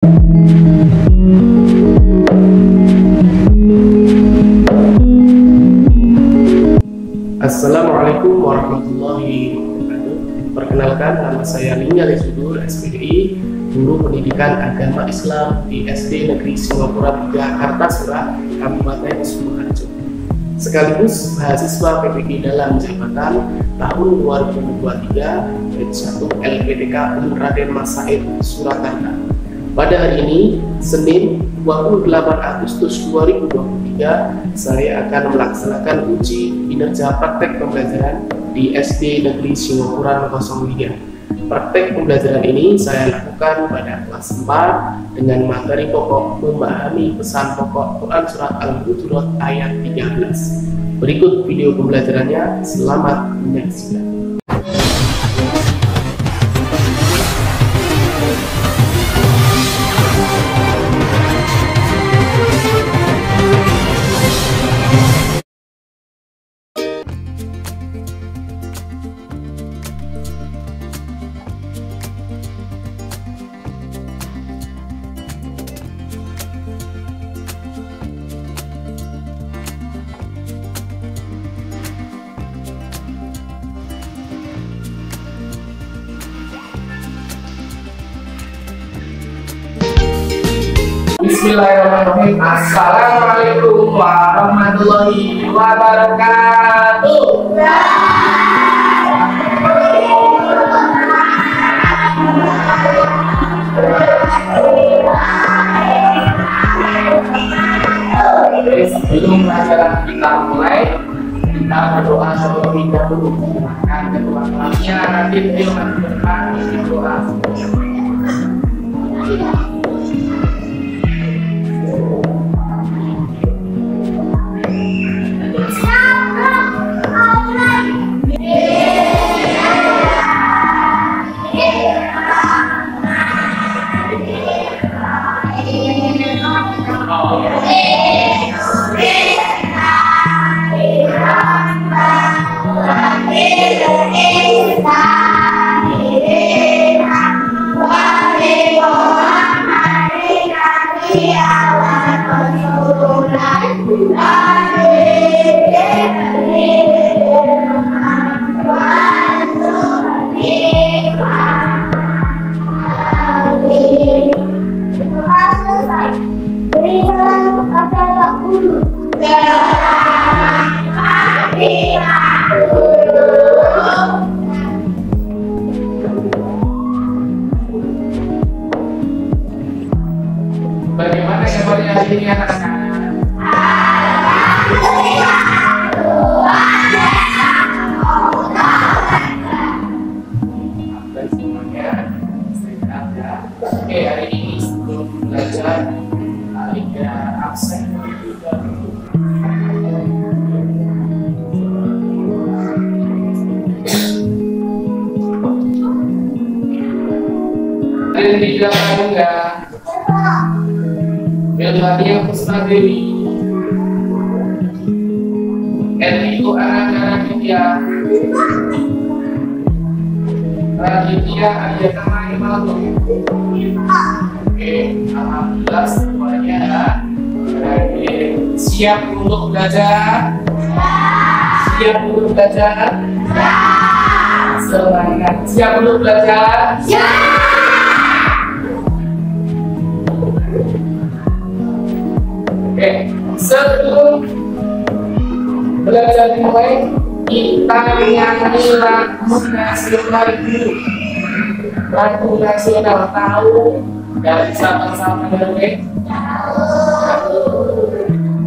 Assalamualaikum warahmatullahi wabarakatuh. Perkenalkan, nama saya Linya Lesudur, SPDI, Guru Pendidikan Agama Islam di SD Negeri Singapura 3 Kartasura, Kabupaten Sukoharjo. Sekaligus mahasiswa PPG dalam jabatan tahun 2023 batch 1 LPTK Raden Mas Said Surakarta. Pada hari ini, Senin 28 Agustus 2023, saya akan melaksanakan uji kinerja praktek pembelajaran di SD Negeri Singapura 03. Praktek pembelajaran ini saya lakukan pada kelas 4 dengan materi pokok memahami pesan pokok Quran Surat Al-Hujurat ayat 13. Berikut video pembelajarannya, selamat menyaksikan. Bismillahirrahmanirrahim. Assalamualaikum warahmatullahi wabarakatuh. Sebelum pelajaran kita mulai, kita berdoa terlebih dahulu. Akan kedua kelasnya nanti beliau akan berdoa. Bagaimana kabarnya hari ini anak-anak? Oke, hari ini sebelum belajar ada absen. Ada di belakang enggak? Belakangnya Pusna Dewi. Itu anak-anak India. Raditya Adiyatama Imalu. Oke, alhamdulillah semuanya siap untuk belajar. Siap untuk belajar. Semangat. Siap untuk belajar. Oke, sebelum belajar dimulai, kita nyanyi lagu nasional dulu. Lagu nasional tahu dari sama-sama dari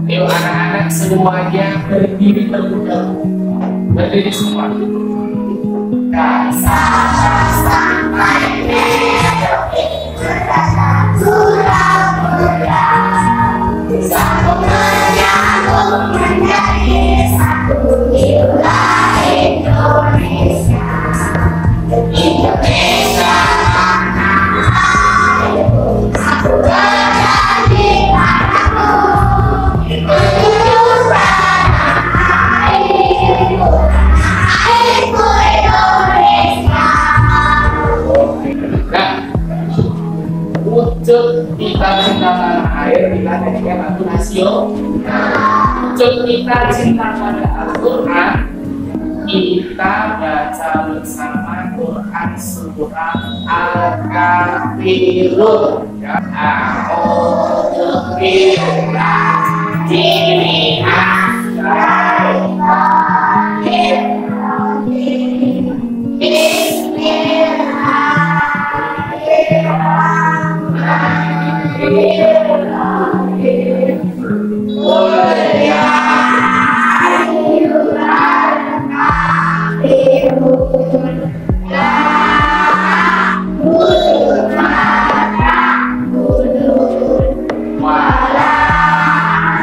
yuk anak-anak semuanya berdiri terlebih dahulu. Berdiri semua. Sampai satu menyambung menjadi satu wilayah Indonesia. Indonesia satu terjadi padamu. Menuju tanah airku, airku Indonesia. Nah, wujud kita cinta tanah air, kita jadikan lagu nasional. Wujud kita cinta pada Al-Quran, kita baca bersama Quran surah Al-Kafirun. A'udzu billahi minasy syaithanir rajim. Bismillahirrahmanirrahim. Qul ya ayyuhal kafirun la a'budu ma ta'budun wa la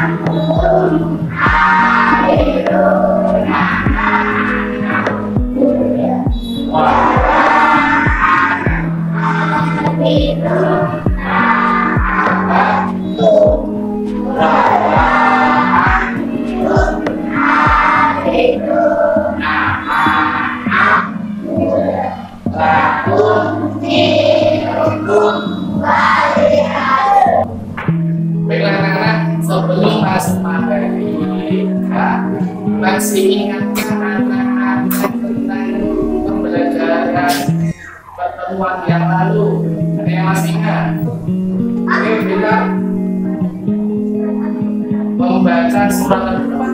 antum 'abiduna ma a'budu wa la ana 'abidun ma a'badtum wa la antum 'abiduna ma a'budu lakum dinukum waliyadin. Baiklah anak-anak, sebelum masuk materi, masih ingatkah anak-anak tentang pembelajaran pertemuan yang lalu? Ada yang masih ingat? Oke, kita membaca surat berapa?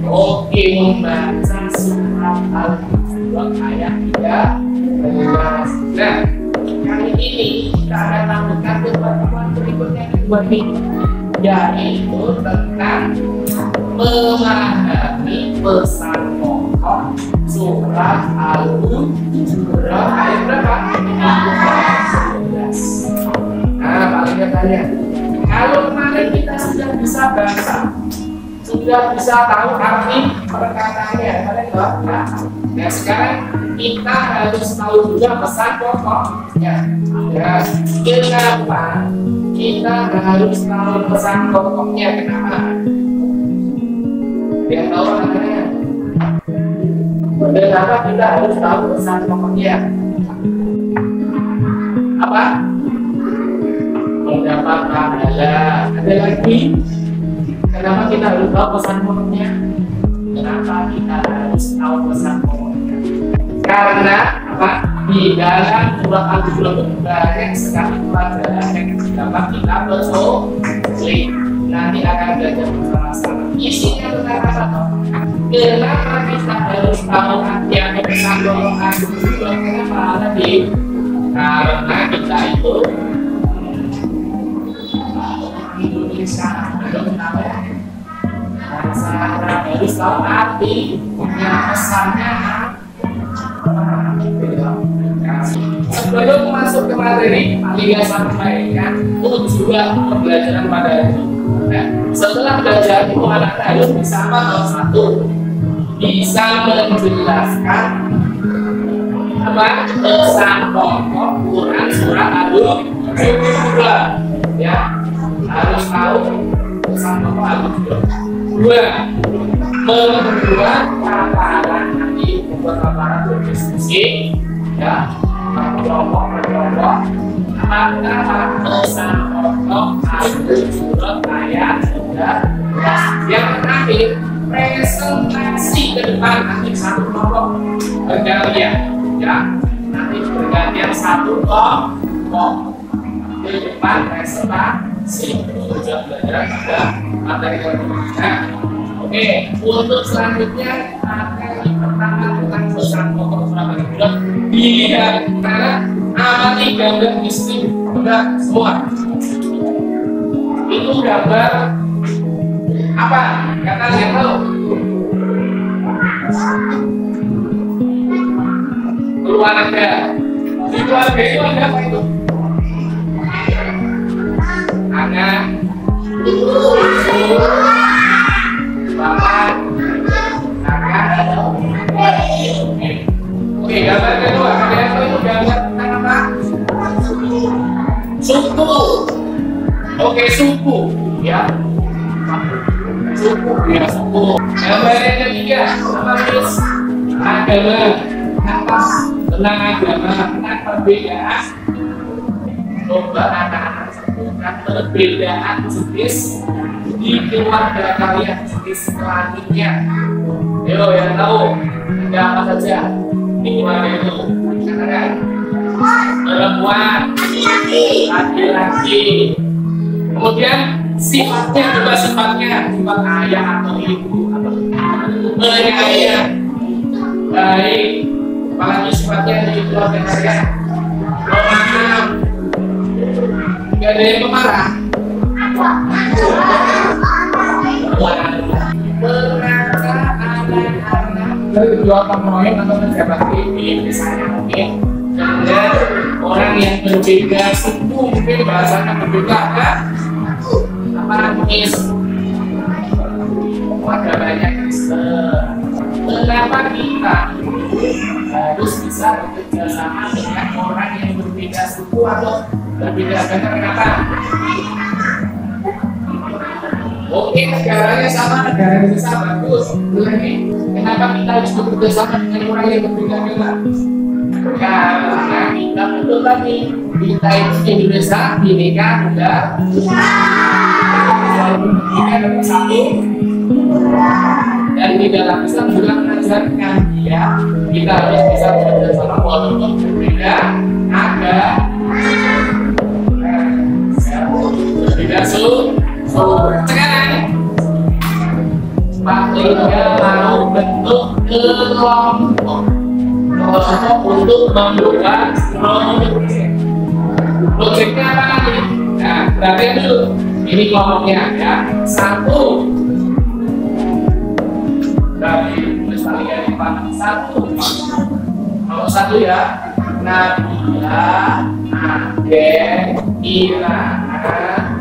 Oke, membaca surat Al-Hujurat ayat 13. Nah, kali ini kita akan lanjutkan ke pertemuan berikutnya kedua ini, yaitu tentang memahami pesan pokok surat Al-Hujurat ayat berapa? 11. Nah, paling tanya, kalau kemarin kita sudah bisa baca, sudah bisa tahu arti perkataannya, kalian tahu? Nah, sekarang kita harus tahu juga pesan pokoknya. Ya, kenapa kita harus tahu pesan pokoknya? Kenapa? Yang tahu maknanya? Kenapa kita harus tahu pesan pokoknya? Apa? Mendapat pahala. Ada lagi? Kenapa kita harus tahu pesan pokoknya? Kenapa kita harus tahu pesan pokoknya? Karena apa? Di dalam surat Al-Hujurat banyak sekali pelajaran yang dapat kita peroleh. Nanti akan belajar bersama-sama. Isinya tentang apa toh? Kenapa kita harus tahu arti pesan pokok Al-Hujurat? Kenapa tadi? Karena kita itu Indonesia, kenapa ya? Bahasa Arab harus tahu artinya, pesannya. Sebelum masuk ke materi, paling sampaikan tujuan pembelajaran pada hari ini. Nah, setelah belajar itu anak harus bisa apa? Satu, bisa menjelaskan apa pesan pokok Quran surat Al-Hujurat. Ya, harus tahu pesan pokok Al-Hujurat. Dua, membuat paparan, nanti membuat paparan berdiskusi, ya, kelompok maka pesan pokok Al-Hujurat ayat 13. Yang terakhir, presentasi ke depan nanti satu kelompok bergantian, ya, nanti bergantian satu kelompok ke depan presentasi. Sudah belajar pada materi kedua. Oke, untuk selanjutnya materi pertama tentang pesan pokok surat Al-Hujurat. Dilihat karena amati gambar istimewa semua. Itu gambar apa? Kata lihat tahu. Keluarga. Di keluarga itu ada apa itu? Anak, bapak, kakak. Oke, gambar kedua. Kalian tahu itu gambar tentang apa? Suku. Oke, suku, ya. Suku, ya, suku. Gambar yang ketiga, apa guys? Agama. Apa? tentang agama, tentang perbedaan. Coba anak-anak sebutkan perbedaan jenis di keluarga kalian, jenis kelaminnya. Yo, yang tahu ada apa saja di keluarga itu? Katakan. Perempuan, laki-laki. Kemudian sifatnya juga sifat ayah atau ibu atau penyayang, baik. Apalagi sifatnya di keluarga kalian. Pemaaf, nggak ada yang pemarah. Pengacara anak-anak berjual pemain atau pejabat tinggi, misalnya mungkin dengan orang yang berbeda suku, mungkin bahasanya berbeda kan? Apa mis? Ada banyak Kristen. Kenapa kita harus bisa bekerja sama dengan orang yang berbeda suku atau berbeda agama? Kenapa? Mungkin negaranya sama, negara Indonesia bagus. Lagi, kenapa kita harus bekerja sama dengan orang yang berbeda agama? Karena kita betul lagi kita itu di Indonesia bineka tunggal ika satu, dan di dalam Islam juga mengajarkan kita harus bisa bekerja sama walaupun berbeda agama, berbeda suku. Sekarang Pak Liga mau bentuk kelompok untuk membuat proyeknya apa nanti? Nah, berarti dulu ini kelompoknya ya. Satu dari misalnya di Pak satu. Kalau satu ya, Nabila, Ade, Irana,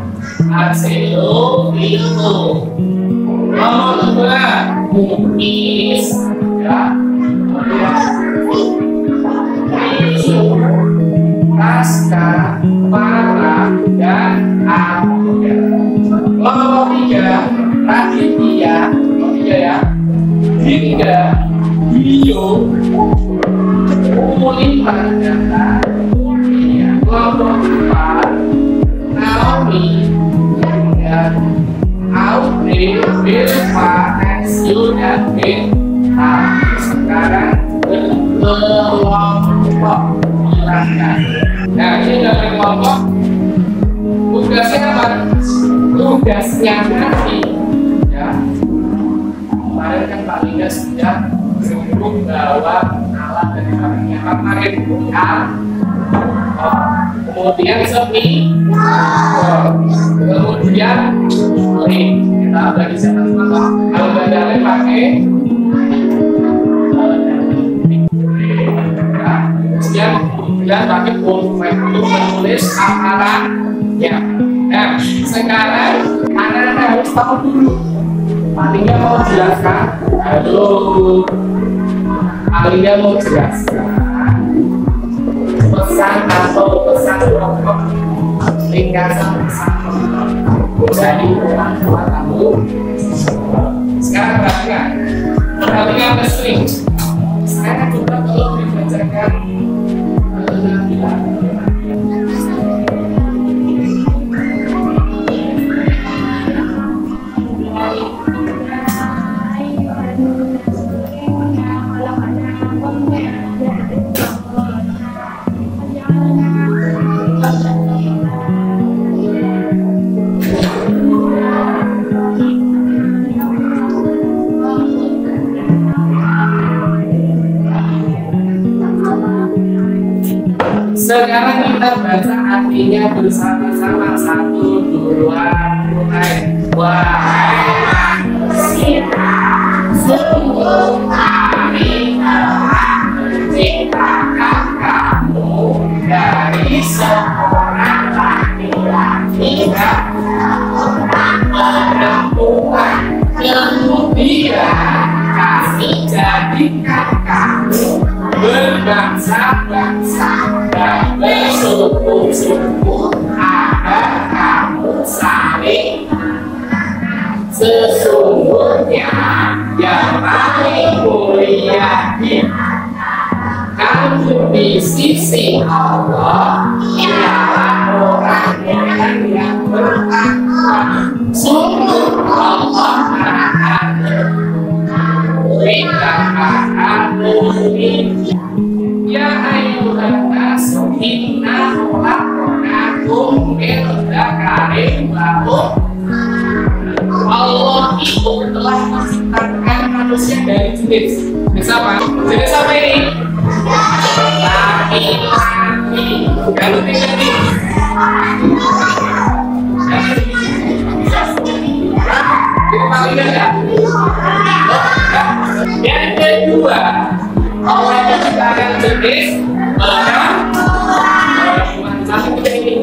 Arselo, Vito. Nomor dua, Mukis, ya. Raska, Para, dan Abiga. Kelompok tiga, Raditya, tiga ya. Dinda, Dio, Muliman, dan Tania. Kelompok empat, Naomi, dan Audrey, Vilma, Nesyu, dan Beta. Sekarang kelompok gerakan. Nah, ini dari kelompok tugasnya apa? Tugasnya nanti ya. Kemarin kan Pak Liga sudah suruh bawa alat dari kami kemarin ya. Kemudian sepi, kemudian kita bagi siapa semua. Kalau nggak ada yang pakai kemudian pakai pulpen untuk menulis amalannya. Nah, sekarang anak-anak harus tahu dulu. Palingnya mau jelaskan. Halo, Palingnya mau jelaskan pesan atau pesan pokok ringkasan pesan dari orang tua kamu. Sekarang perhatikan sering. Sekarang coba kalau dibacakan sekarang kita baca artinya bersama-sama. 1, 2, mulai. Wahai manusia, sungguh kami telah menciptakan kamu dari seorang laki-laki dan seorang perempuan. Kemudian kasih jadikan kamu berbangsa-bangsa dan bersuku-suku agar kamu saling. Sesungguhnya yang paling mulia di antara Kamu di sisi Allah ialah orang-orang yang bertakwa. Sungguh Allah Maha Ya ayuhan nas inna khalaqnakum min dzakarin wa Allah itu telah menciptakan manusia dari jenis apa? Jenis apa ini? Laki-laki. Kalau tidak nih kita lihat ya. Yang kedua, Allah menciptakan jenis perempuan. Satu kita ini.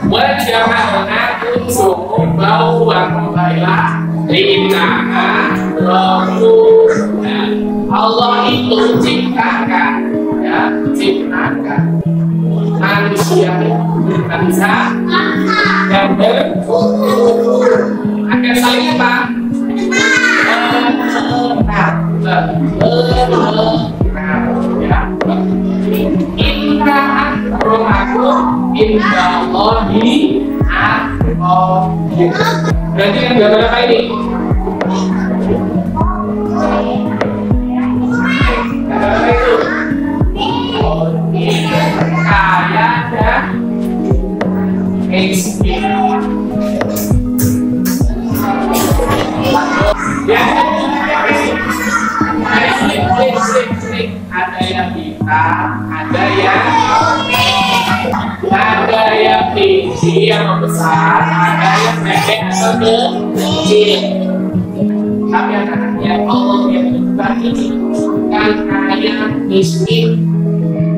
Wajahanakum sukum bau wangkailah rintangan rohnya. Allah itu ciptakan manusia bukan bisa dan akan saling apa? Inna akromakum inda Allahi atqakum. Berarti kan gambar apa ini? Gambar apa itu? Kaya dan miskin. Ada yang hitam, ada yang tinggi yang membesar, ada yang pendek atau kecil. Tapi anak-anaknya Allah yang bukan ini kan kaya miskin,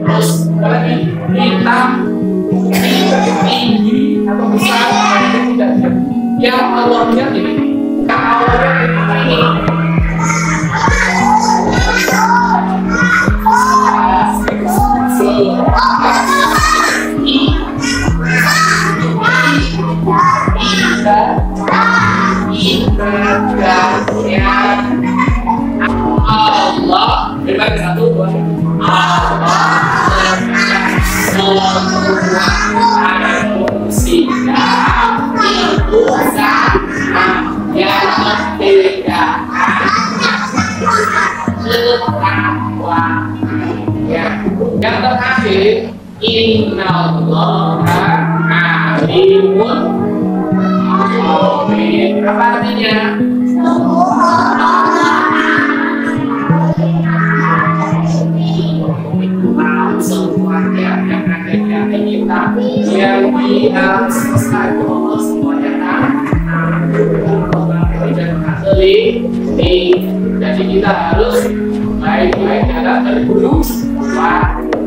terus lagi hitam, tinggi atau besar, atau tidak. Yang Allah lihat ini, yang Allah lihat ini. Allah bebas satu dua Allah semua manusia itu sama yang membedakan takwa. Yang terakhir innallaha alimun khabir. Apa artinya? Semuanya yang ada di hati kita, yang di alam semesta itu Allah semuanya jadi kita harus baik-baik dalam berburu,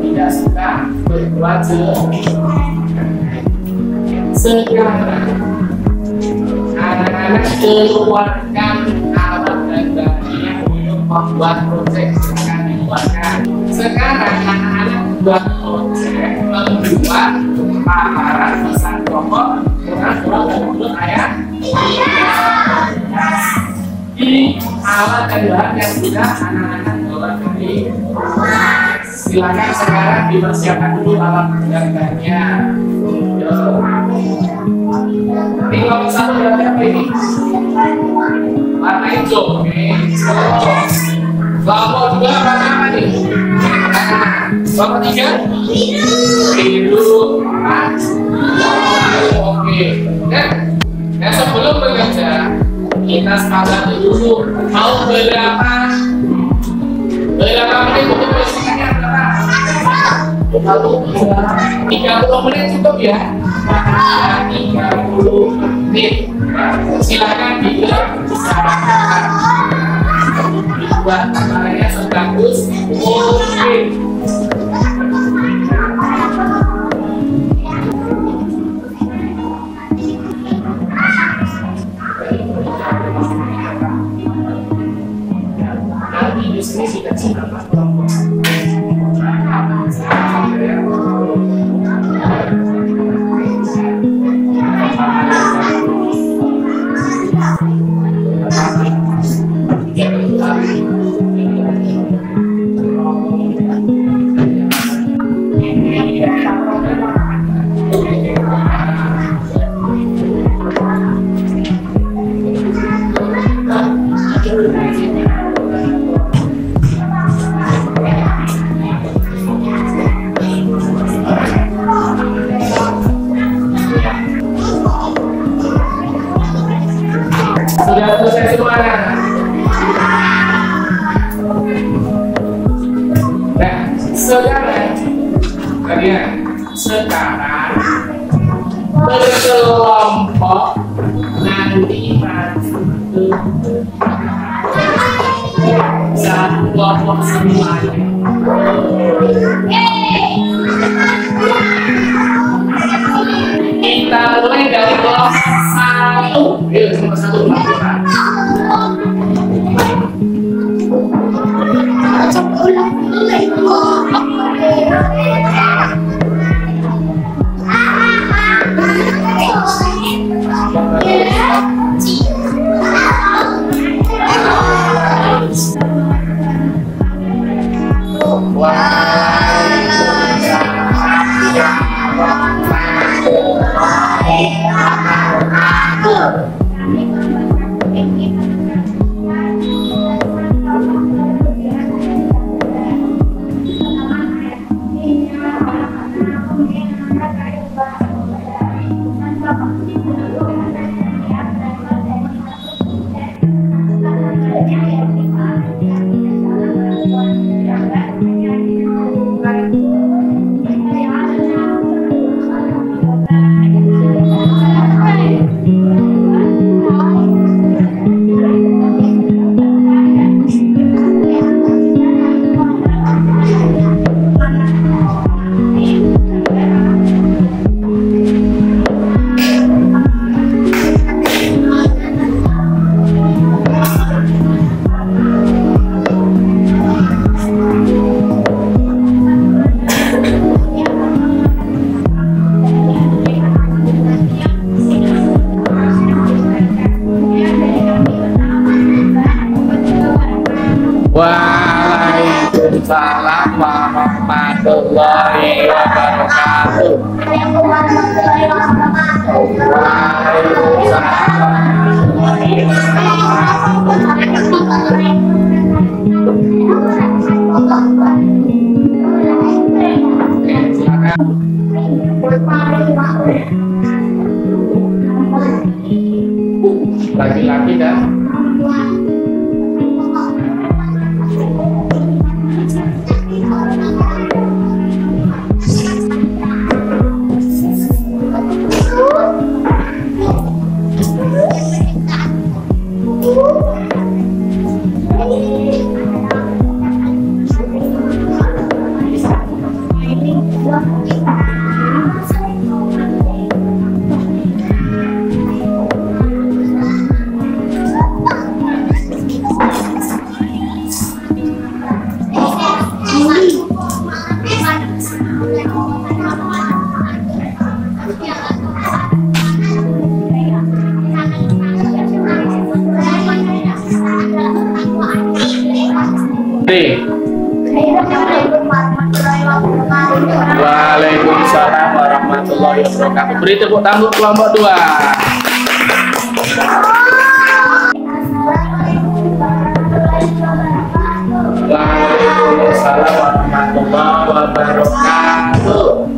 tidak suka berbuat sekarang anak-anak keluarkan alat dan bahannya untuk membuat proyek yang dikeluarkan. Sekarang anak-anak buat proyek membuat paparan pesan pokok kurang-kurang menurut ayat di alat dan bahan yang sudah anak-anak bawa dari. Silakan sekarang dipersiapkan dulu alat dan bahannya. Tinggal satu berarti apa ini? Warna hijau, oke. Kelompok dua warna apa nih? Kelompok tiga? Biru. Oke. Dan sebelum bekerja, kita sepakati dulu mau berapa menit untuk bersihkannya berapa? 30 menit cukup ya? 30 menit. Silakan dikerjakan. Dibuat kamarnya sebagus mungkin. Nanti di sini sudah berapa kelompok? kelompok semuanya. Kita mulai dari kelompok satu. Yuk, nomor satu lakukan. Waalaikumsalam warahmatullahi wabarakatuh. Laki-laki kan? Waalaikumsalam warahmatullahi wabarakatuh. Beri tepuk tangan kelompok 2. Waalaikumsalam warahmatullahi wabarakatuh.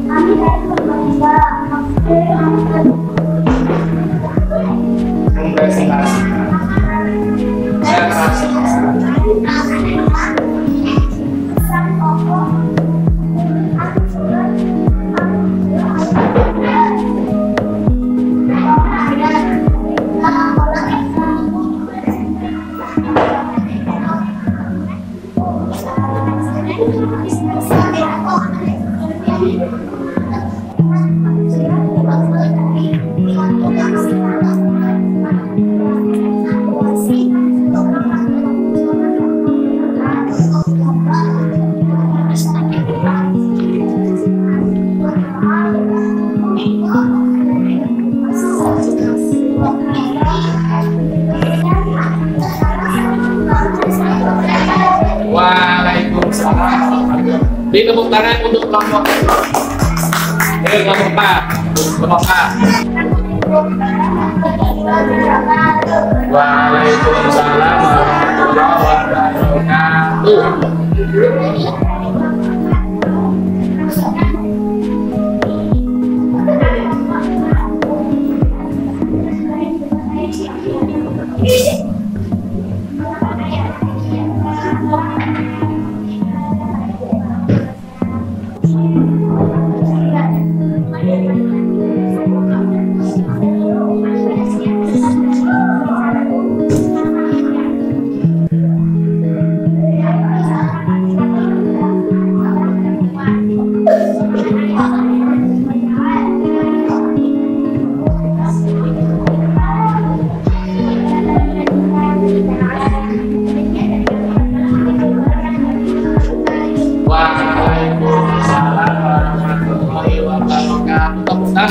Beri tepuk tangan untuk kelompok kelompok 4. Kelompok 4. Waalaikumsalam warahmatullahi wabarakatuh.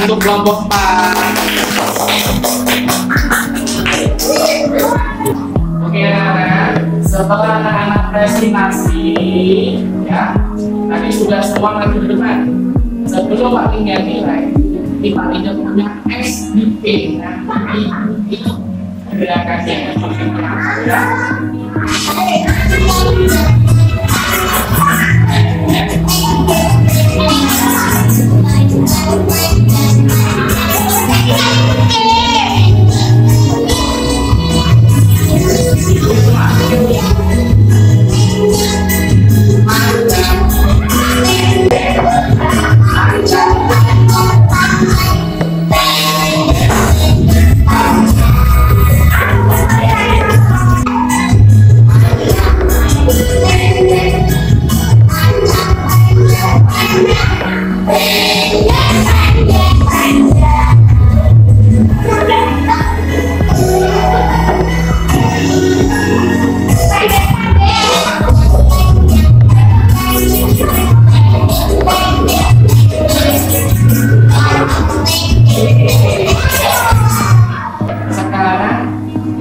untuk kelompok 4. Oke anak-anak, setelah anak-anak presentasi ya, tadi sudah semua maju ke depan. Sebelum Pak Lingga nilai, ini Pak Lingga punya SDP. Nah, itu gerakannya ya.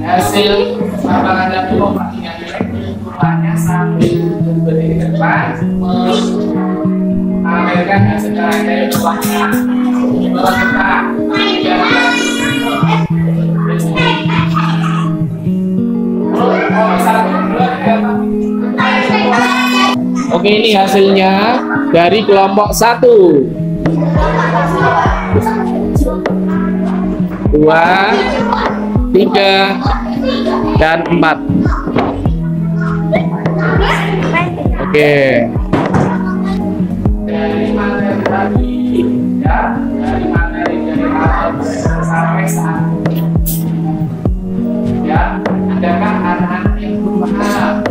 Hasil lapangan dapur Pak Lingga nilai sambil berdiri ke depan menampilkan secara dari buahnya bahwa kita Oke, ini hasilnya dari kelompok 1, 2, 3, dan 4. Oke. Dari materi tadi ya, dari materi sampai saat ya, adakah anak-anak yang belum paham?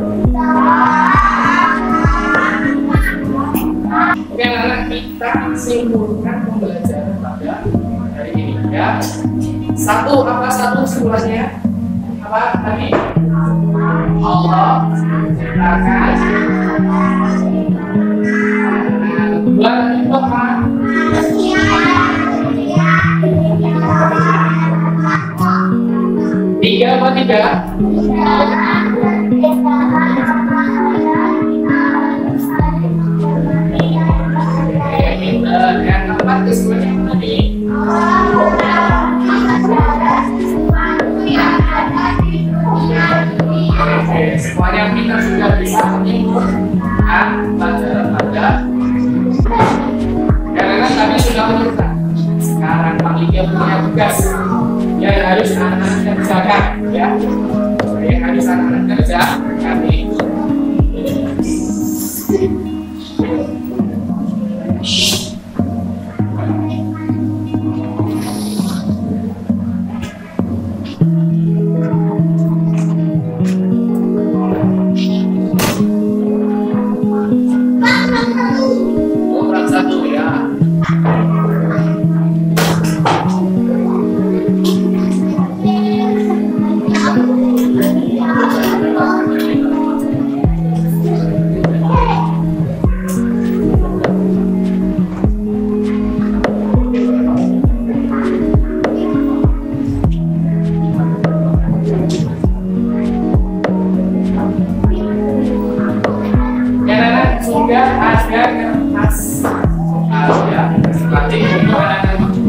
Oke, anak kita simpulkan pembelajaran pada hari ini ya. Satu, apa satu simpulannya? Apa tadi? Allah menciptakan. Kedua itu apa? Tiga apa tiga? Yang keempat kesimpulannya tadi. Semuanya kita sudah bisa menyimpulkan pelajaran pada karena tadi sudah menunjukkan. Sekarang Pak Lingga punya tugas yang harus anak-anak kerjakan ya. Yang harus anak-anak kerjakan kami.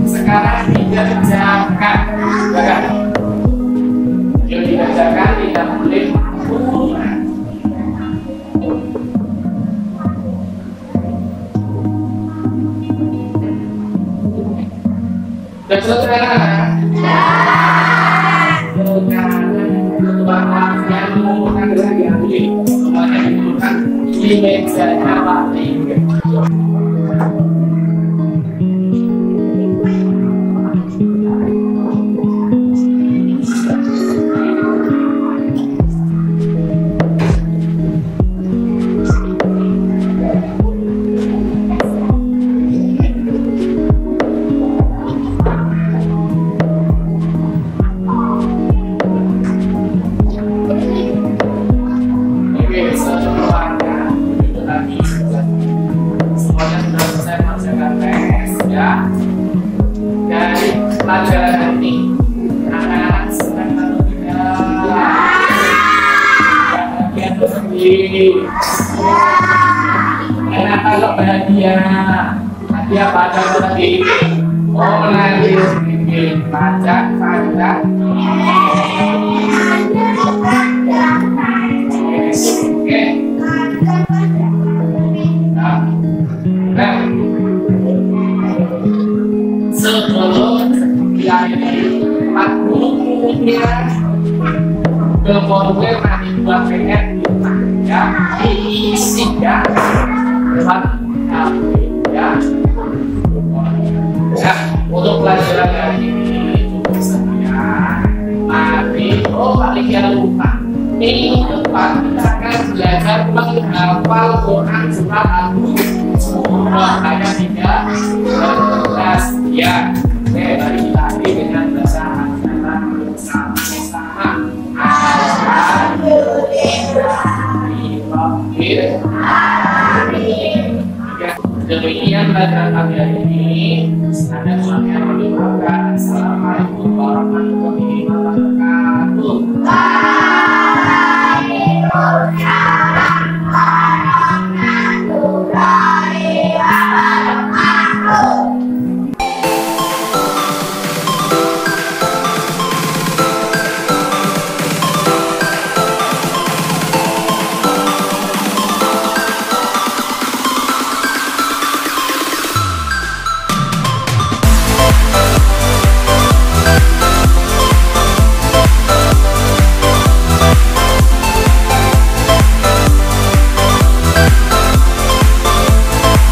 Sekarang dikerjakan, yang dikerjakan tidak boleh kurang. Dan sekarang yang mengumpulkan lagi semuanya dikumpulkan di mejanya Pak Lingga. Semuanya pelajaran ini? Anak senang atau tidak? Bahagia atau sedih? Enak kalau bahagia. Hadiah pada tadi. Oh, nanti sedikit baca. Oke. Nah, sebelum waktunya ke formulir nanti buat PDF ya, diisi ya lewat HP ya. Ya, untuk pelajaran hari ini cukup sekian. Mari, paling jangan lupa minggu depan kita akan belajar menghafal Quran surat Al-Surah ayat 3 ya. Oke, mari kita akhiri dengan bahasa Arab bersama-sama. Demikian pelajaran kali ini. Ada sesuatu yang dimaafkan.